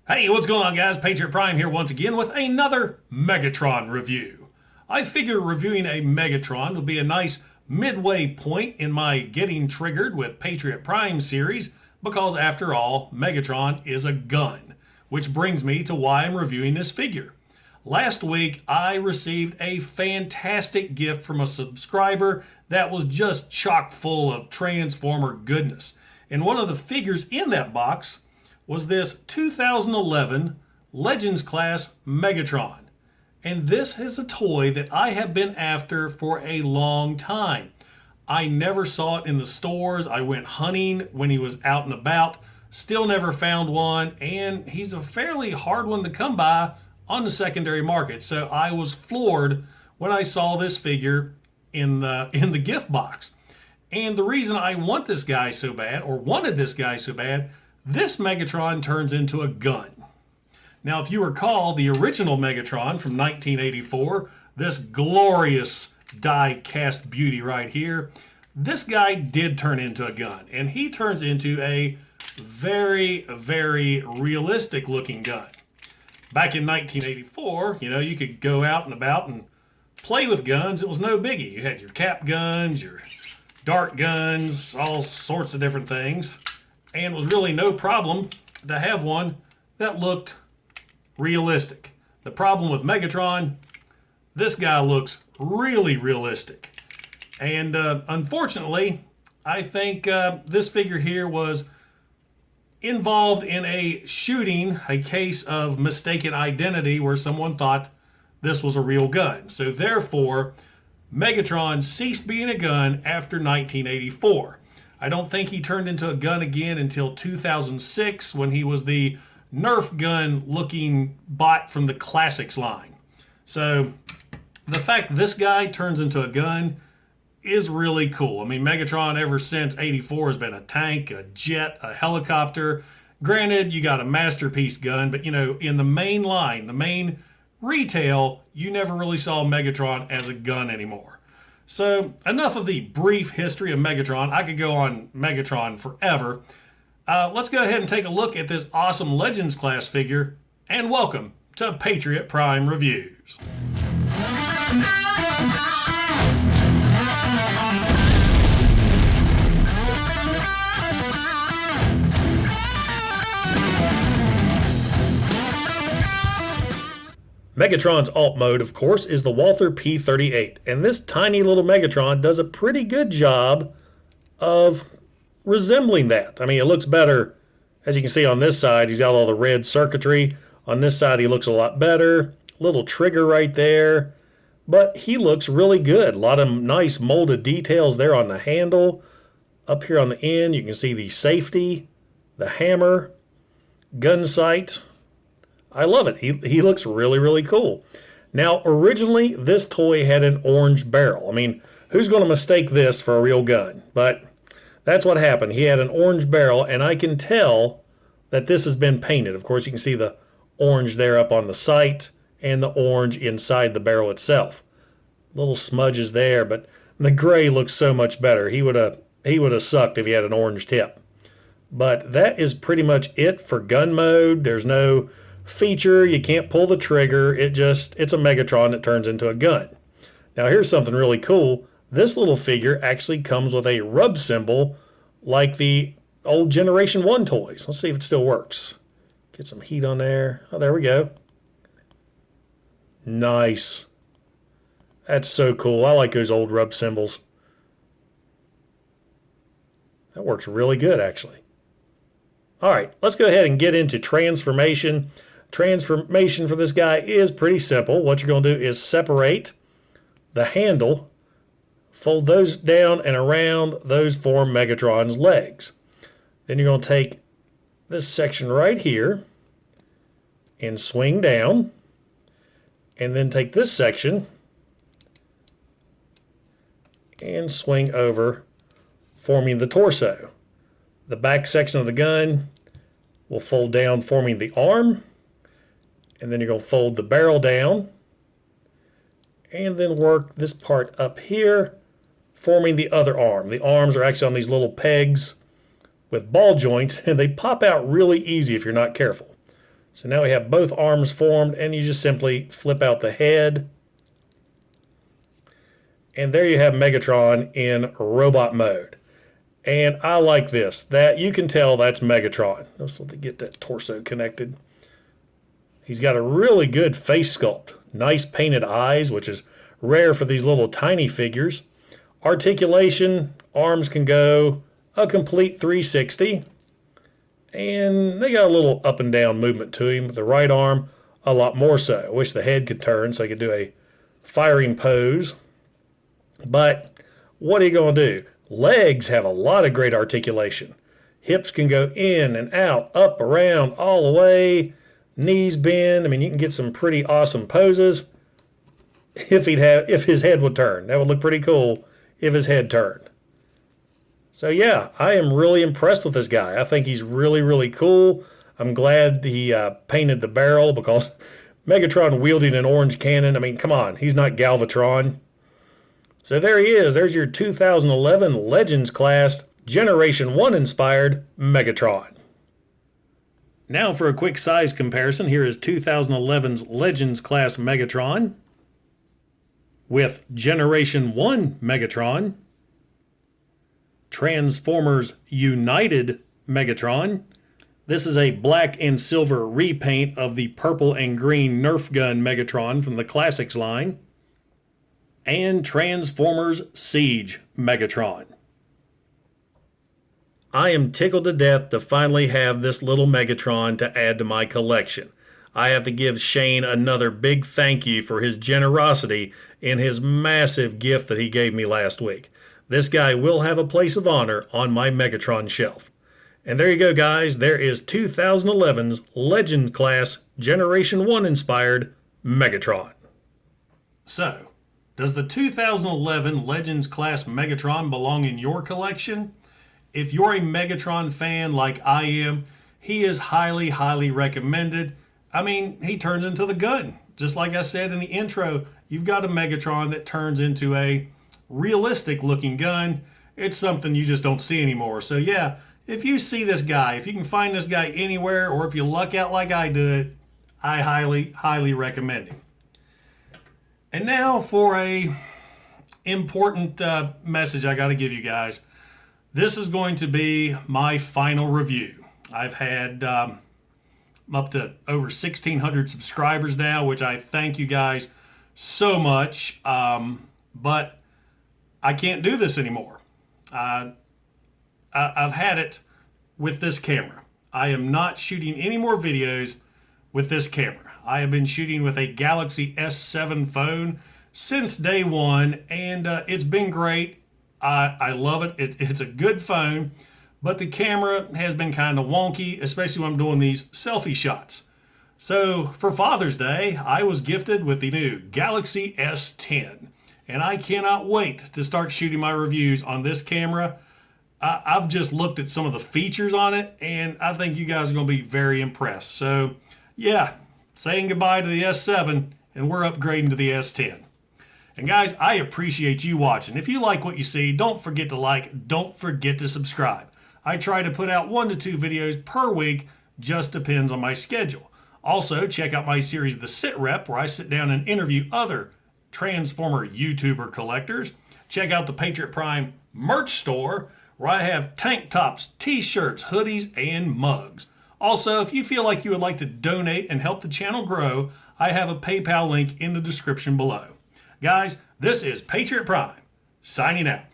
Hey, what's going on, guys? Patriot Prime here once again with another Megatron review. I figure reviewing a Megatron would be a nice midway point in my getting triggered with Patriot Prime series because, after all, Megatron is a gun, which brings me to why I'm reviewing this figure. Last week, I received a fantastic gift from a subscriber that was just chock full of Transformer goodness. And one of the figures in that box was this 2011 Legends Class Megatron. And this is a toy that I have been after for a long time. I never saw it in the stores. I went hunting when he was out and about. Still never found one. And he's a fairly hard one to come by on the secondary market. So I was floored when I saw this figure in the gift box. And the reason I want this guy so bad, or wanted this guy so bad, this Megatron turns into a gun. Now, if you recall the original Megatron from 1984, this glorious die-cast beauty right here, this guy did turn into a gun. And he turns into a very, very realistic looking gun. Back in 1984, you could go out and about and play with guns. It was no biggie. You had your cap guns, your dart guns, all sorts of different things. And it was really no problem to have one that looked realistic. The problem with Megatron, this guy looks really realistic. And unfortunately, I think this figure here was involved in a shooting, a case of mistaken identity where someone thought this was a real gun. So therefore, Megatron ceased being a gun after 1984. I don't think he turned into a gun again until 2006 when he was the Nerf gun looking bot from the Classics line. So the fact this guy turns into a gun is really cool. I mean, Megatron ever since 84 has been a tank, a jet, a helicopter. Granted, you got a masterpiece gun, but in the main line, the main retail, you never really saw Megatron as a gun anymore. So enough of the brief history of Megatron. I could go on Megatron forever. Let's go ahead and take a look at this awesome Legends class figure, and welcome to Patriot Prime Reviews. Megatron's alt mode, of course, is the Walther P38, and this tiny little Megatron does a pretty good job of resembling that. I mean, it looks better, as you can see on this side, he's got all the red circuitry. On this side, he looks a lot better. Little trigger right there, but he looks really good. A lot of nice molded details there on the handle. Up here on the end, you can see the safety, the hammer, gun sight. I love it. He looks really, really cool. Now, originally, this toy had an orange barrel. I mean, who's going to mistake this for a real gun? But that's what happened. He had an orange barrel, and I can tell that this has been painted. Of course, you can see the orange there up on the sight and the orange inside the barrel itself. Little smudges there, but the gray looks so much better. He would have sucked if he had an orange tip. But that is pretty much it for gun mode. There's no feature, you can't pull the trigger. It's a Megatron that turns into a gun. Now here's something really cool. This little figure actually comes with a rub symbol like the old Generation 1 toys. Let's see if it still works. Get some heat on there. Oh, there we go. Nice. That's so cool. I like those old rub symbols. That works really good, actually. All right, let's go ahead and get into transformation. Transformation for this guy is pretty simple. What you're going to do is separate the handle, fold those down and around. Those form Megatron's legs. Then you're going to take this section right here and swing down, and then take this section and swing over, forming the torso. The back section of the gun will fold down, forming the arm. And then you're going to fold the barrel down. And then work this part up here, forming the other arm. The arms are actually on these little pegs with ball joints, and they pop out really easy if you're not careful. So now we have both arms formed, and you just simply flip out the head. And there you have Megatron in robot mode. And I like this, that you can tell that's Megatron. Let's get that torso connected. He's got a really good face sculpt. Nice painted eyes, which is rare for these little tiny figures. Articulation, arms can go a complete 360. And they got a little up and down movement to him. The right arm, a lot more so. I wish the head could turn so I could do a firing pose. But what are you going to do? Legs have a lot of great articulation. Hips can go in and out, up, around, all the way. Knees bend. I mean, you can get some pretty awesome poses if his head would turn. That would look pretty cool if his head turned. So yeah, I am really impressed with this guy. I think he's really, really cool. I'm glad he painted the barrel, because Megatron wielding an orange cannon, I mean, come on, he's not Galvatron. So there he is. There's your 2011 Legends Class Generation 1 inspired Megatron. Now for a quick size comparison, here is 2011's Legends Class Megatron with Generation 1 Megatron, Transformers United Megatron. This is a black and silver repaint of the purple and green Nerf gun Megatron from the Classics line, and Transformers Siege Megatron. I am tickled to death to finally have this little Megatron to add to my collection. I have to give Shane another big thank you for his generosity in his massive gift that he gave me last week. This guy will have a place of honor on my Megatron shelf. And there you go, guys. There is 2011's Legend Class Generation 1 inspired Megatron. So, does the 2011 Legends Class Megatron belong in your collection? If you're a Megatron fan like I am, he is highly, highly recommended. I mean, he turns into the gun. Just like I said in the intro, you've got a Megatron that turns into a realistic looking gun. It's something you just don't see anymore. So yeah, if you see this guy, if you can find this guy anywhere, or if you luck out like I did, I highly, highly recommend him. And now for a important message I got to give you guys. This is going to be my final review. I've had up to over 1,600 subscribers now, which I thank you guys so much. But I can't do this anymore. I've had it with this camera. I am not shooting any more videos with this camera. I have been shooting with a Galaxy S7 phone since day one, and it's been great. I love it. It's a good phone, but the camera has been kind of wonky, especially when I'm doing these selfie shots. So for Father's Day, I was gifted with the new Galaxy S10, and I cannot wait to start shooting my reviews on this camera. I've just looked at some of the features on it, and I think you guys are going to be very impressed. So yeah, saying goodbye to the S7, and we're upgrading to the S10. And guys, I appreciate you watching. If you like what you see, don't forget to like, don't forget to subscribe. I try to put out 1 to 2 videos per week, just depends on my schedule. Also, check out my series, The Sit Rep, where I sit down and interview other Transformer YouTuber collectors. Check out the Patriot Prime merch store, where I have tank tops, t-shirts, hoodies, and mugs. Also, if you feel like you would like to donate and help the channel grow, I have a PayPal link in the description below. Guys, this is Patriot Prime, signing out.